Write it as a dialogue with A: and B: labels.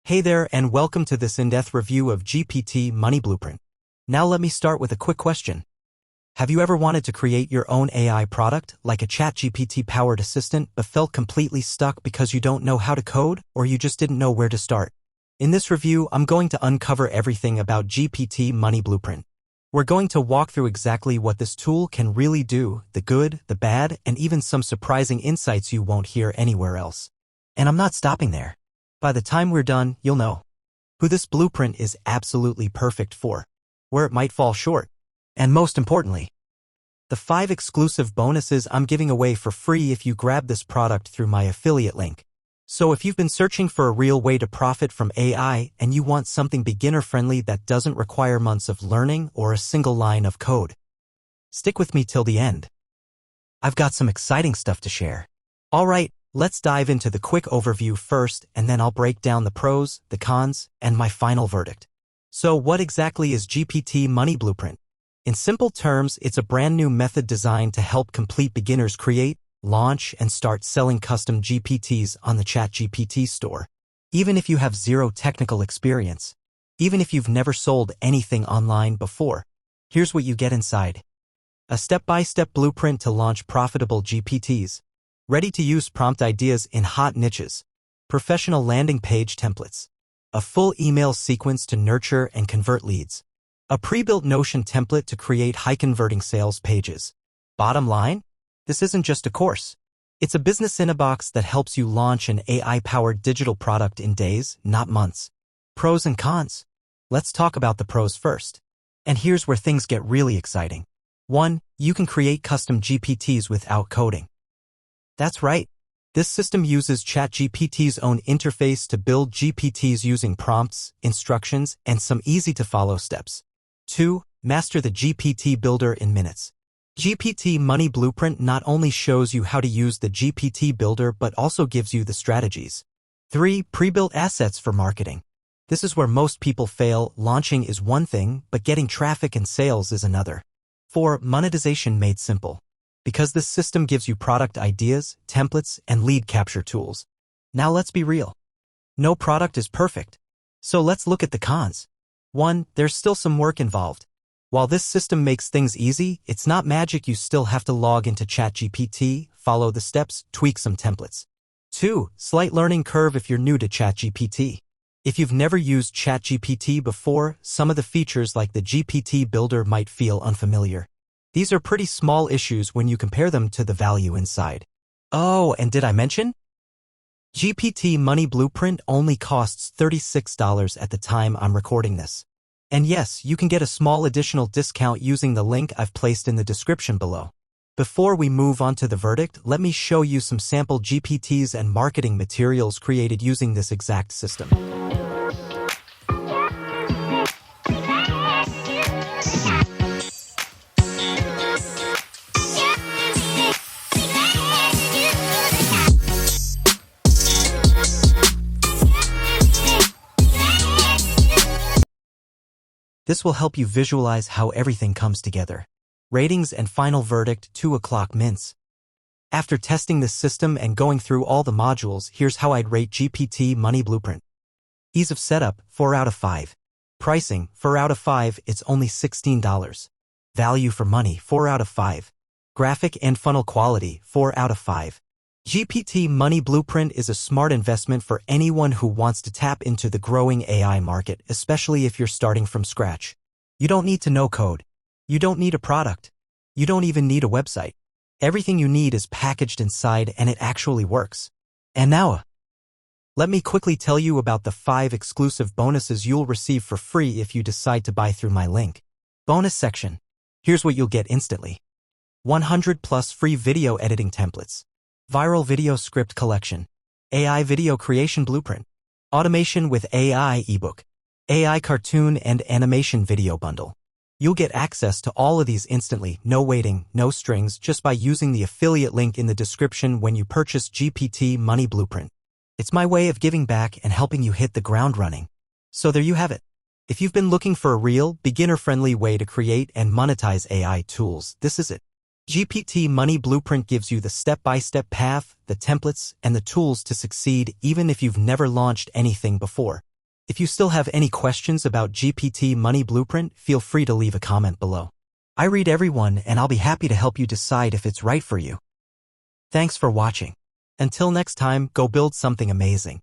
A: Hey there and welcome to this in-depth review of GPT Money Blueprint. Now let me start with a quick question. Have you ever wanted to create your own AI product, like a ChatGPT-powered assistant, but felt completely stuck because you don't know how to code, or you just didn't know where to start? In this review, I'm going to uncover everything about GPT Money Blueprint. We're going to walk through exactly what this tool can really do, the good, the bad, and even some surprising insights you won't hear anywhere else. And I'm not stopping there. By the time we're done, you'll know who this blueprint is absolutely perfect for, where it might fall short, and most importantly, the 5 exclusive bonuses I'm giving away for free if you grab this product through my affiliate link. So if you've been searching for a real way to profit from AI and you want something beginner-friendly that doesn't require months of learning or a single line of code, stick with me till the end. I've got some exciting stuff to share. All right. Let's dive into the quick overview first, and then I'll break down the pros, the cons, and my final verdict. So what exactly is GPT Money Blueprint? In simple terms, it's a brand new method designed to help complete beginners create, launch, and start selling custom GPTs on the ChatGPT store. Even if you have zero technical experience, even if you've never sold anything online before, here's what you get inside. A step-by-step blueprint to launch profitable GPTs. Ready-to-use prompt ideas in hot niches, professional landing page templates, a full email sequence to nurture and convert leads, a pre-built Notion template to create high-converting sales pages. Bottom line, this isn't just a course. It's a business in a box that helps you launch an AI-powered digital product in days, not months. Pros and cons. Let's talk about the pros first. And here's where things get really exciting. 1. You can create custom GPTs without coding. That's right. This system uses ChatGPT's own interface to build GPTs using prompts, instructions, and some easy-to-follow steps. 2. Master the GPT Builder in minutes. GPT Money Blueprint not only shows you how to use the GPT Builder but also gives you the strategies. 3. Pre-built assets for marketing. This is where most people fail. Launching is one thing, but getting traffic and sales is another. 4. Monetization made simple. Because this system gives you product ideas, templates, and lead capture tools. Now let's be real. No product is perfect. So let's look at the cons. 1. There's still some work involved. While this system makes things easy, it's not magic. You still have to log into ChatGPT, follow the steps, tweak some templates. 2. Slight learning curve if you're new to ChatGPT. If you've never used ChatGPT before, some of the features like the GPT Builder might feel unfamiliar. These are pretty small issues when you compare them to the value inside. Oh, and did I mention? GPT Money Blueprint only costs $36 at the time I'm recording this. And yes, you can get a small additional discount using the link I've placed in the description below. Before we move on to the verdict, let me show you some sample GPTs and marketing materials created using this exact system. This will help you visualize how everything comes together. Ratings and final verdict, 2 o'clock mints. After testing this system and going through all the modules, here's how I'd rate GPT Money Blueprint. Ease of setup, 4 out of 5. Pricing, 4 out of 5, it's only $16. Value for money, 4 out of 5. Graphic and funnel quality, 4 out of 5. GPT Money Blueprint is a smart investment for anyone who wants to tap into the growing AI market, especially if you're starting from scratch. You don't need to know code. You don't need a product. You don't even need a website. Everything you need is packaged inside and it actually works. And now, let me quickly tell you about the 5 exclusive bonuses you'll receive for free if you decide to buy through my link. Bonus section. Here's what you'll get instantly. 100 plus free video editing templates. Viral video script collection. AI video creation blueprint. Automation with AI ebook. AI cartoon and animation video bundle. You'll get access to all of these instantly, no waiting, no strings, just by using the affiliate link in the description when you purchase GPT Money Blueprint. It's my way of giving back and helping you hit the ground running. So there you have it. If you've been looking for a real, beginner-friendly way to create and monetize AI tools, this is it. GPT Money Blueprint gives you the step-by-step path, the templates, and the tools to succeed even if you've never launched anything before. If you still have any questions about GPT Money Blueprint, feel free to leave a comment below. I read everyone and I'll be happy to help you decide if it's right for you. Thanks for watching. Until next time, go build something amazing.